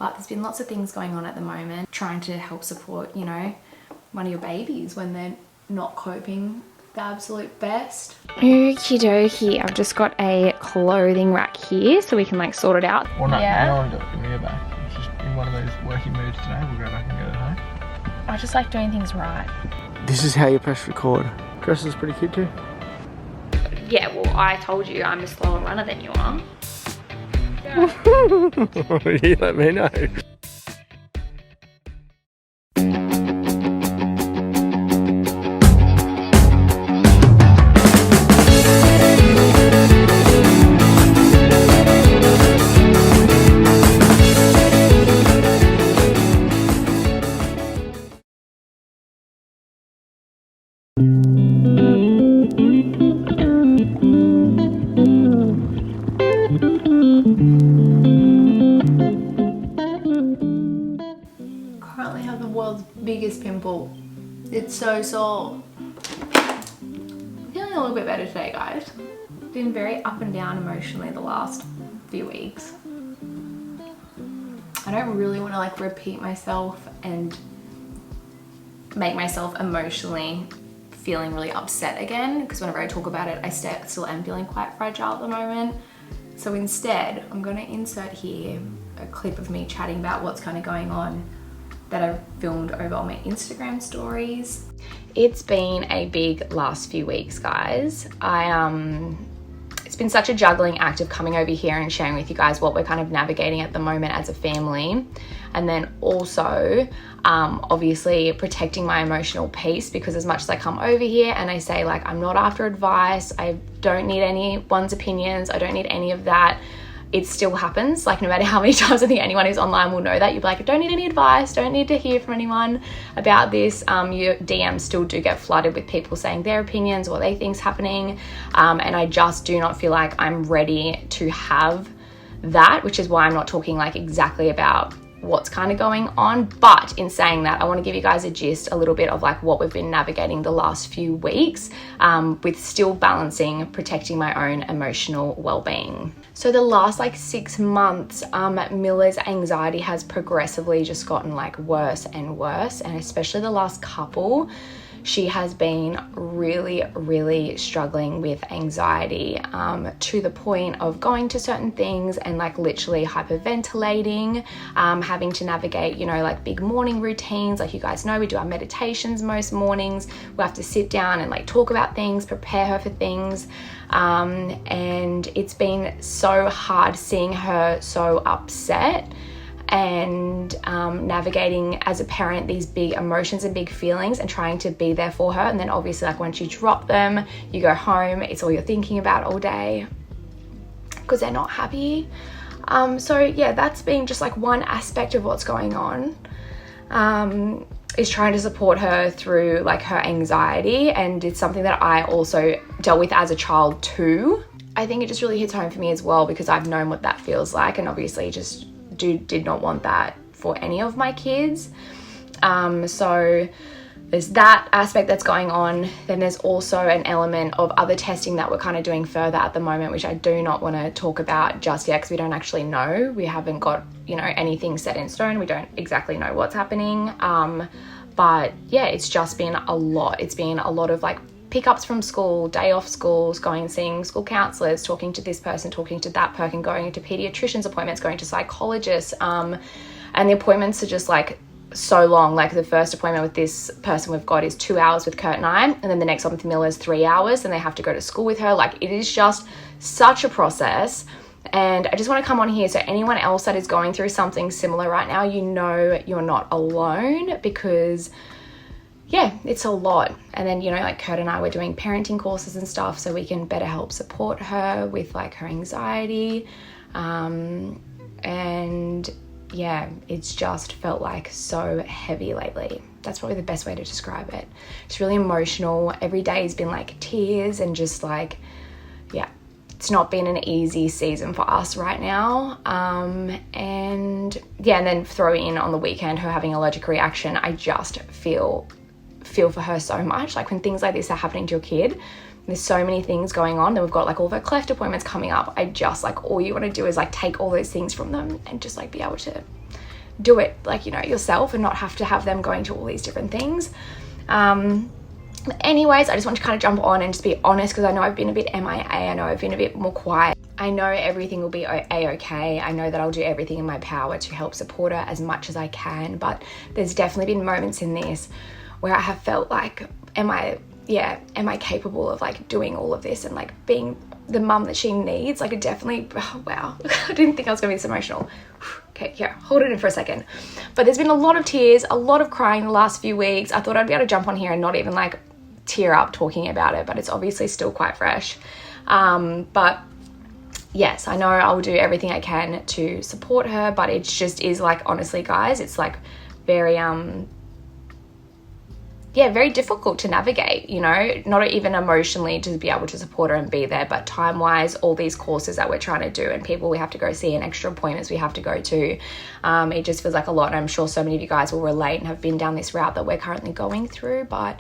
But there's been lots of things going on at the moment, trying to help support, you know, one of your babies when they're not coping the absolute best. Okie dokie, I've just got a clothing rack here so we can like sort it out. Well, no, yeah. no one got me back. It's just in one of those working moods today. We'll go back and get it home. I just like doing things right. This is how you press record. Dress is pretty cute too. Yeah, well, I told you I'm a slower runner than you are. You let me know. Currently have the world's biggest pimple. It's so sore. Feeling a little bit better today, guys. Been very up and down emotionally the last few weeks. I don't really want to like repeat myself and make myself emotionally feeling really upset again, because whenever I talk about it, I still am feeling quite fragile at the moment. So instead, I'm going to insert here a clip of me chatting about what's kind of going on that I filmed over on my Instagram stories. It's been a big last few weeks, guys. It's been such a juggling act of coming over here and sharing with you guys what we're kind of navigating at the moment as a family. And then also, obviously protecting my emotional peace, because as much as I come over here and I say like, I'm not after advice, I don't need anyone's opinions, I don't need any of that, it still happens. Like no matter how many times, I think anyone who's online will know that, you'll be like, I don't need any advice, don't need to hear from anyone about this. Your DMs still do get flooded with people saying their opinions, what they think's happening. And I just do not feel like I'm ready to have that, which is why I'm not talking like exactly about what's kind of going on. But in saying that, I want to give you guys a gist, a little bit of like what we've been navigating the last few weeks, with still balancing protecting my own emotional well-being. So the last like 6 months, Miller's anxiety has progressively just gotten like worse and worse, and especially the last couple, she has been really struggling with anxiety, to the point of going to certain things and like literally hyperventilating, having to navigate, you know, like big morning routines. Like you guys know, we do our meditations most mornings. We have to sit down and like talk about things, prepare her for things. And it's been so hard seeing her so upset and navigating as a parent these big emotions and big feelings and trying to be there for her. And then obviously like once you drop them, you go home, it's all you're thinking about all day because they're not happy. So yeah, that's been just like one aspect of what's going on, is trying to support her through like her anxiety. And it's something that I also dealt with as a child too. I think it just really hits home for me as well, because I've known what that feels like, and obviously just did not want that for any of my kids. So there's that aspect that's going on. Then there's also an element of other testing that we're kind of doing further at the moment, which I do not want to talk about just yet because we don't actually know. We haven't got, you know, anything set in stone. We don't exactly know what's happening. But yeah, it's just been a lot. It's been a lot of like pickups from school, day off schools, going and seeing school counselors, talking to this person, talking to that person, going to pediatrician's appointments, going to psychologists, and the appointments are just like so long. Like the first appointment with this person we've got is 2 hours with Kurt and I, and then the next one with Miller is 3 hours, and they have to go to school with her. Like it is just such a process. And I just want to come on here, so anyone else that is going through something similar right now, you know you're not alone, because yeah, it's a lot. And then, you know, like Kurt and I were doing parenting courses and stuff so we can better help support her with like her anxiety. And yeah, it's just felt like so heavy lately. That's probably the best way to describe it. It's really emotional. Every day has been like tears and just like, yeah, it's not been an easy season for us right now. And yeah, and then throw in on the weekend her having an allergic reaction. I just feel for her so much. Like when things like this are happening to your kid, there's so many things going on. Then we've got like all of her cleft appointments coming up. I just like, all you want to do is like take all those things from them and just like be able to do it like, you know, yourself and not have to have them going to all these different things. Anyways, I just want to kind of jump on and just be honest, because I know I've been a bit MIA. I know I've been a bit more quiet. I know everything will be a-okay. I know that I'll do everything in my power to help support her as much as I can, but there's definitely been moments in this where I have felt like, am I capable of like doing all of this and like being the mum that she needs? Like, it definitely, oh, wow, I didn't think I was gonna be this emotional. Okay, yeah, hold it in for a second. But there's been a lot of tears, a lot of crying the last few weeks. I thought I'd be able to jump on here and not even like tear up talking about it, but it's obviously still quite fresh. But yes, I know I'll do everything I can to support her, but it just is like, honestly guys, it's like very, very difficult to navigate, you know, not even emotionally to be able to support her and be there, but time-wise, all these courses that we're trying to do and people we have to go see and extra appointments we have to go to, it just feels like a lot. And I'm sure so many of you guys will relate and have been down this route that we're currently going through, but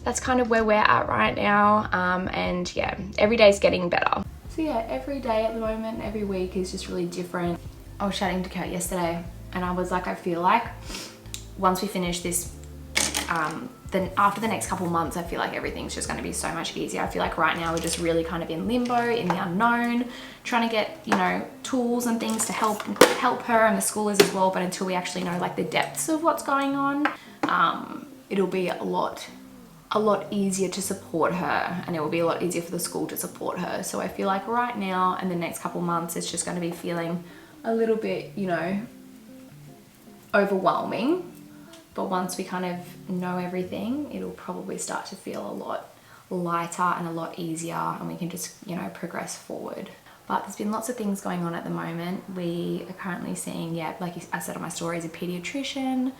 that's kind of where we're at right now. And yeah, every day's getting better. So yeah, every day at the moment, every week is just really different. I was chatting to Kurt yesterday and I was like, I feel like once we finish this, then after the next couple months, I feel like everything's just going to be so much easier. I feel like right now we're just really kind of in limbo, in the unknown, trying to get, you know, tools and things to help her, and the schoolers as well. But until we actually know like the depths of what's going on, it'll be a lot easier to support her, and it will be a lot easier for the school to support her. So I feel like right now and the next couple months, it's just going to be feeling a little bit, you know, overwhelming. But once we kind of know everything, it'll probably start to feel a lot lighter and a lot easier, and we can just, you know, progress forward. But there's been lots of things going on at the moment. We are currently seeing, like I said on my stories, a pediatrician,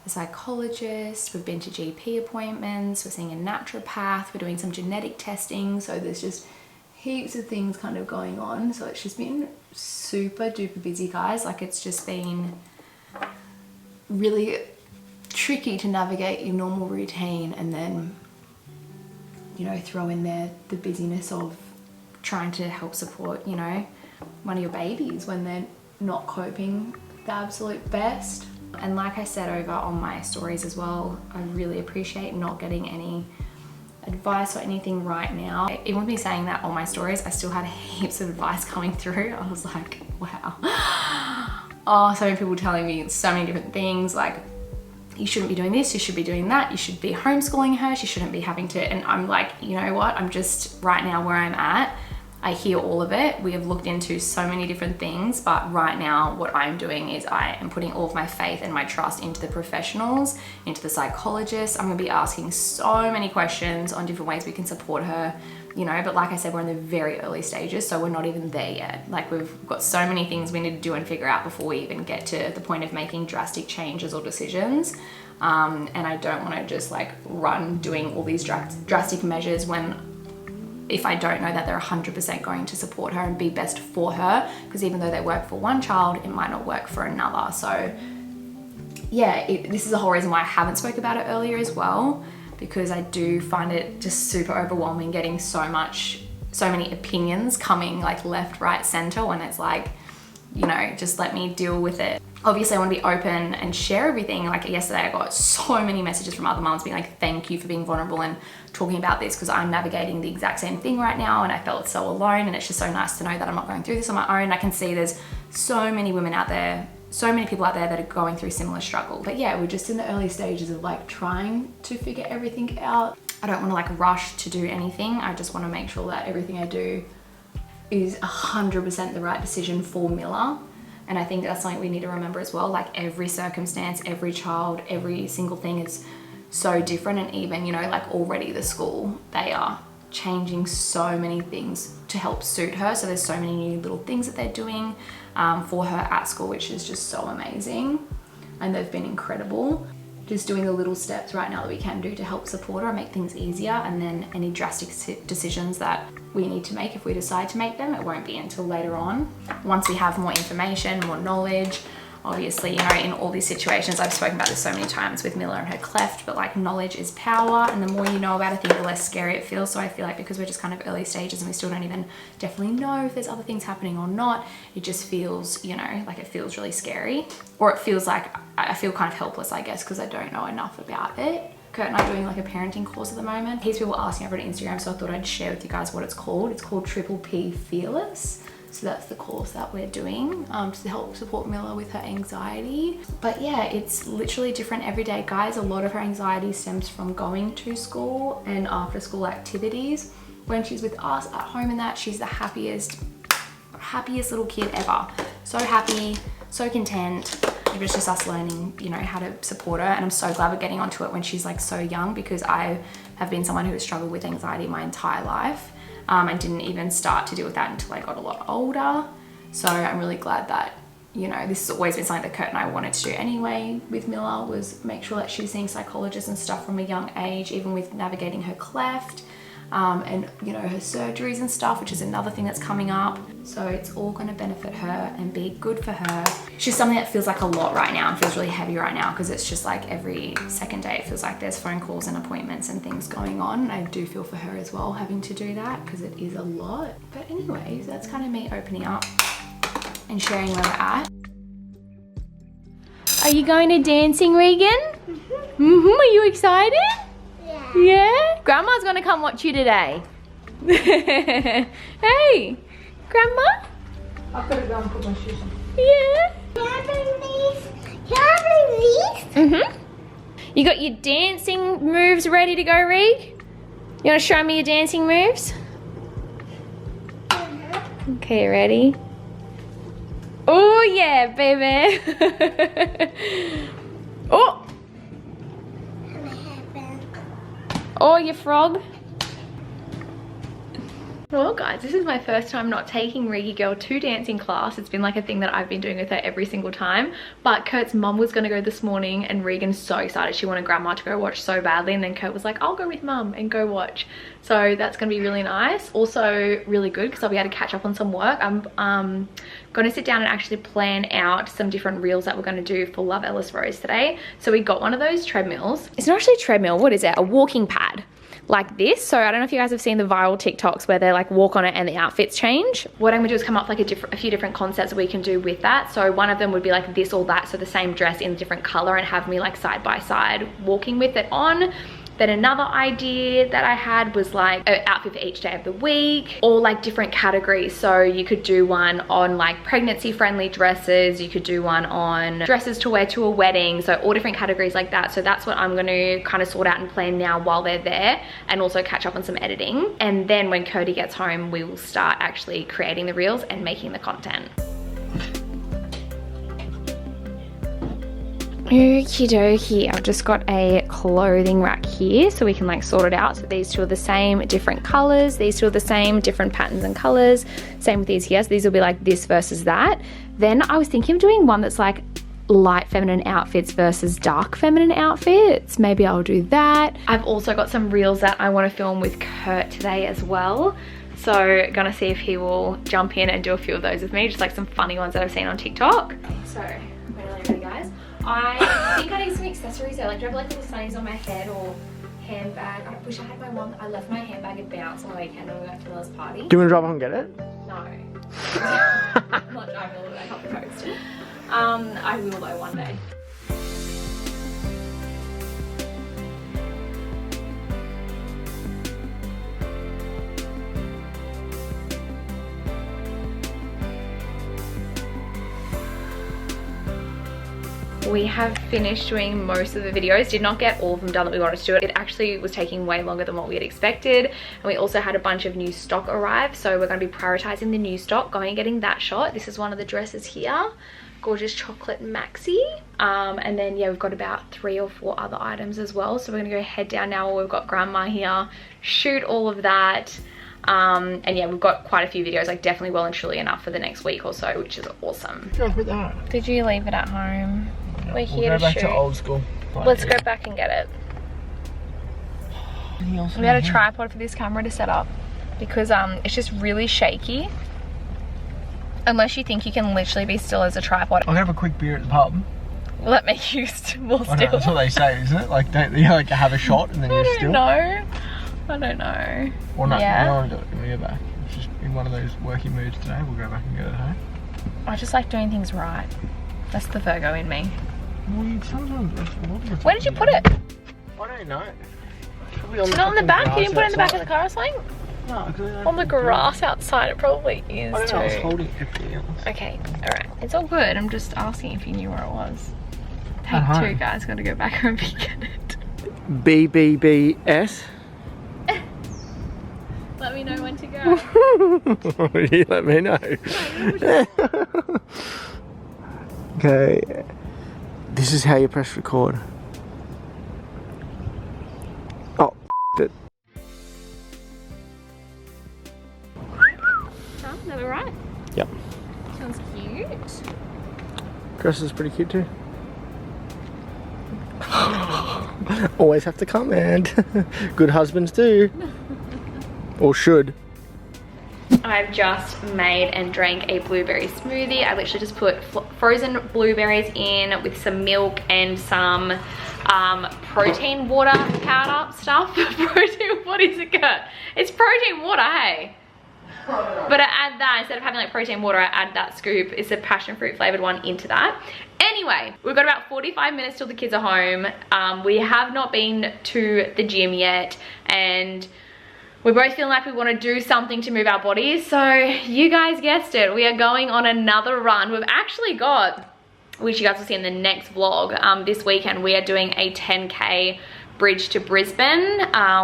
a psychologist, we've been to GP appointments, we're seeing a naturopath, we're doing some genetic testing. So there's just heaps of things kind of going on. So it's just been super duper busy, guys. Like, it's just been really tricky to navigate your normal routine and then, you know, throw in there the busyness of trying to help support, you know, one of your babies when they're not coping the absolute best. And like I said over on my stories as well, I really appreciate not getting any advice or anything right now. Even with me saying that on my stories, I still had heaps of advice coming through. I was like, wow. Oh, so many people telling me so many different things, like, you shouldn't be doing this, you should be doing that, you should be homeschooling her, she shouldn't be having to, and I'm like, you know what, I'm just right now where I'm at, I hear all of it. We have looked into so many different things, but right now what I'm doing is I am putting all of my faith and my trust into the professionals, into the psychologists. I'm gonna be asking so many questions on different ways we can support her, you know, but like I said, we're in the very early stages, so we're not even there yet. Like, we've got so many things we need to do and figure out before we even get to the point of making drastic changes or decisions. And I don't want to just like run doing all these drastic measures if I don't know that they're 100% going to support her and be best for her, because even though they work for one child, it might not work for another. So yeah, this is the whole reason why I haven't spoke about it earlier as well, because I do find it just super overwhelming getting so many opinions coming like left, right, center, when it's like, you know, just let me deal with it. Obviously I want to be open and share everything. Like yesterday I got so many messages from other mums being like, thank you for being vulnerable and talking about this, because I'm navigating the exact same thing right now and I felt so alone, and it's just so nice to know that I'm not going through this on my own. I can see there's so many women out there, so many people out there that are going through similar struggle. But yeah, we're just in the early stages of like trying to figure everything out. I don't want to like rush to do anything. I just want to make sure that everything I do is 100% the right decision for Miller. And I think that's something we need to remember as well. Like, every circumstance, every child, every single thing is so different. And even, you know, like already the school, they are changing so many things to help suit her. So there's so many new little things that they're doing for her at school, which is just so amazing. And they've been incredible. Just doing the little steps right now that we can do to help support her and make things easier. And then any drastic decisions that we need to make, if we decide to make them, it won't be until later on. Once we have more information, more knowledge, obviously, you know, in all these situations, I've spoken about this so many times with Miller and her cleft, but like, knowledge is power, and the more you know about a thing, the less scary it feels. So I feel like because we're just kind of early stages and we still don't even definitely know if there's other things happening or not, it just feels, you know, like it feels really scary, or it feels like I feel kind of helpless, I guess, because I don't know enough about it. Kurt and I are doing like a parenting course at the moment. Heaps of people asking over on Instagram, so I thought I'd share with you guys what it's called. It's called Triple P Fearless. So that's the course that we're doing to help support Milla with her anxiety. But yeah, it's literally different every day, guys. A lot of her anxiety stems from going to school and after school activities. When she's with us at home and that, she's the happiest little kid ever. So happy, so content. It's just us learning, you know, how to support her. And I'm so glad we're getting onto it when she's like so young, because I have been someone who has struggled with anxiety my entire life. And didn't even start to deal with that until I got a lot older. So I'm really glad that, you know, this has always been something that Kurt and I wanted to do anyway with Milla, was make sure that she's seeing psychologists and stuff from a young age, even with navigating her cleft. And you know, her surgeries and stuff, which is another thing that's coming up. So it's all going to benefit her and be good for her. It's just something that feels like a lot right now and feels really heavy right now, because it's just like every second day it feels like there's phone calls and appointments and things going on. I do feel for her as well having to do that, because it is a lot. But anyways, that's kind of me opening up and sharing where we're at. Are you going to dancing, Regan? Are you excited? Yeah? Grandma's gonna come watch you today. Hey, Grandma? I've got to go and put my shoes on. Yeah? Can I bring these? You got your dancing moves ready to go, Reg? You wanna show me your dancing moves? Okay, ready? Oh yeah, baby. Oh! Oh, you frog. Well guys, this is my first time not taking Reggie girl to dancing class. It's been like a thing that I've been doing with her every single time. But Kurt's mum was gonna go this morning and Regan's so excited. She wanted grandma to go watch so badly, and then Kurt was like, I'll go with mum and go watch. So that's gonna be really nice. Also really good because I'll be able to catch up on some work. I'm gonna sit down and actually plan out some different reels that we're gonna do for Love Ellis Rose today. So we got one of those treadmills. It's not actually a treadmill, what is it? A walking pad. Like this. So I don't know if you guys have seen the viral TikToks where they like walk on it and the outfits change. What I'm gonna do is come up with like a few different concepts that we can do with that. So one of them would be like this or that, so the same dress in a different color, and have me like side by side walking with it on. Then another idea that I had was like an outfit for each day of the week, or like different categories. So you could do one on like pregnancy friendly dresses, you could do one on dresses to wear to a wedding, so all different categories like that. So that's what I'm gonna kind of sort out and plan now while they're there, and also catch up on some editing. And then when Cody gets home, we will start actually creating the reels and making the content. Okie dokie, I've just got a clothing rack here so we can like sort it out. So these two are the same, different colors. These two are the same, different patterns and colors. Same with these here. So these will be like this versus that. Then I was thinking of doing one that's like light feminine outfits versus dark feminine outfits. Maybe I'll do that. I've also got some reels that I want to film with Kurt today as well. So gonna see if he will jump in and do a few of those with me, just like some funny ones that I've seen on TikTok. So, we're nearly ready, guys. I think I need some accessories though. Like, do I have like little sunnies on my head or handbag? I wish I had my one. I left my handbag at Bounce on the weekend when we went to Milla's party. Do you want to drive up and get it? No. I'm not driving all the way up the coast. I will though one day. We have finished doing most of the videos. Did not get all of them done that we wanted to do. It actually was taking way longer than what we had expected. And we also had a bunch of new stock arrive. So we're going to be prioritizing the new stock, going and getting that shot. This is one of the dresses here. Gorgeous chocolate maxi. And then yeah, we've got about 3 or 4 other items as well. So we're going to go head down now while we've got grandma here, shoot all of that. And yeah, we've got quite a few videos, like definitely well and truly enough for the next week or so, which is awesome. With that. Did you leave it at home? We're here we'll go to back shoot. to old school. Let's go back and get it. We had a tripod for this camera to set up because it's just really shaky. Unless you think you can literally be still as a tripod. I'll have a quick beer at the pub. Will that make you more still? That's what they say, isn't it? Like, don't you like have a shot and then you're still? I don't know. Or no, yeah. I don't want to do it. When we go back. It's just in one of those working moods today. We'll go back and get it home. I just like doing things right. That's the Virgo in me. Well, sometimes that's a lot of the Where did you put it? I don't know. It's not on the back? You didn't put it in the back of the car or something? No, because On the grass outside, it probably is I don't too. know, I was holding everything else. Okay, alright. It's all good. I'm just asking if you knew where it was. Take Uh-huh. 2, guys. Gotta go back home and get it. BBBS. Let me know when to go. You let me know. Okay. This is how you press record. Oh, it. Huh? Is that alright? Yep. Sounds cute. Dress is pretty cute too. Always have to comment. Good husbands do. Or should. I've just made and drank a blueberry smoothie. I literally just put frozen blueberries in with some milk and some protein water powder stuff. Protein, what is it, Kurt? It's protein water, hey? But I add that, instead of having like protein water, I add that scoop. It's a passion fruit flavored one into that. Anyway, we've got about 45 minutes till the kids are home. We have not been to the gym yet, and we're both feeling like we want to do something to move our bodies. So you guys guessed it, we are going on another run. We've actually got, which you guys will see in the next vlog, this weekend we are doing a 10K bridge to Brisbane.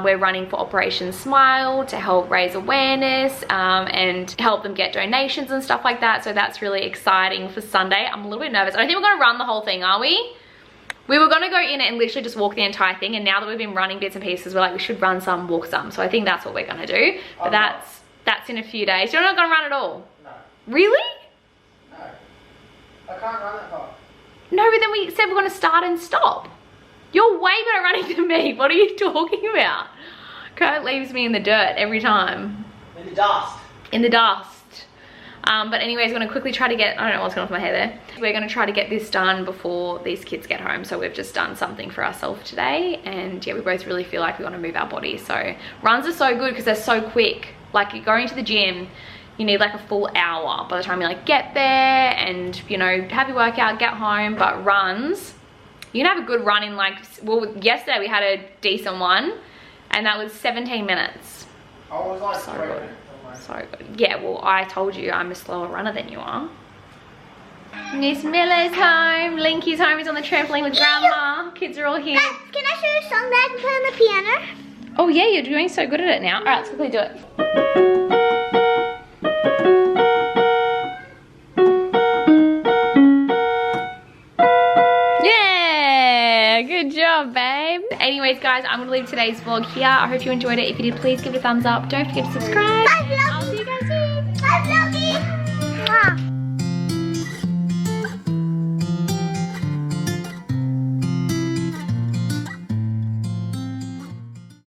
We're running for Operation Smile to help raise awareness and help them get donations and stuff like that. So that's really exciting for Sunday. I'm a little bit nervous. I don't think we're gonna run the whole thing, are we? We were gonna go in and literally just walk the entire thing, and now that we've been running bits and pieces, we're like, we should run some, walk some. So I think that's what we're gonna do. But that's in a few days. You're not gonna run at all? No. Really? No. I can't run that far. No, but then we said we're gonna start and stop. You're way better running than me. What are you talking about? Kurt leaves me in the dirt every time. In the dust. In the dust. But anyways, we're gonna quickly try to get, I don't know what's going on with my hair there. We're gonna try to get this done before these kids get home. So we've just done something for ourselves today. And yeah, we both really feel like we wanna move our bodies. So runs are so good because they're so quick. Like, you're going to the gym, you need like a full hour by the time you like get there and, you know, have your workout, get home. But runs, you can have a good run in like, well, yesterday we had a decent one and that was 17 minutes. I was like So good. So good. Yeah, well, I told you I'm a slower runner than you are. Miss Miller's home. Linky's home. He's on the trampoline with Grandma. Kids are all here. Can I show you a song that I can play on the piano? Oh yeah, you're doing so good at it now. All right, let's quickly do it. Yeah, good job, babe. Anyways, guys, I'm gonna leave today's vlog here. I hope you enjoyed it. If you did, please give it a thumbs up. Don't forget to subscribe. I'll see you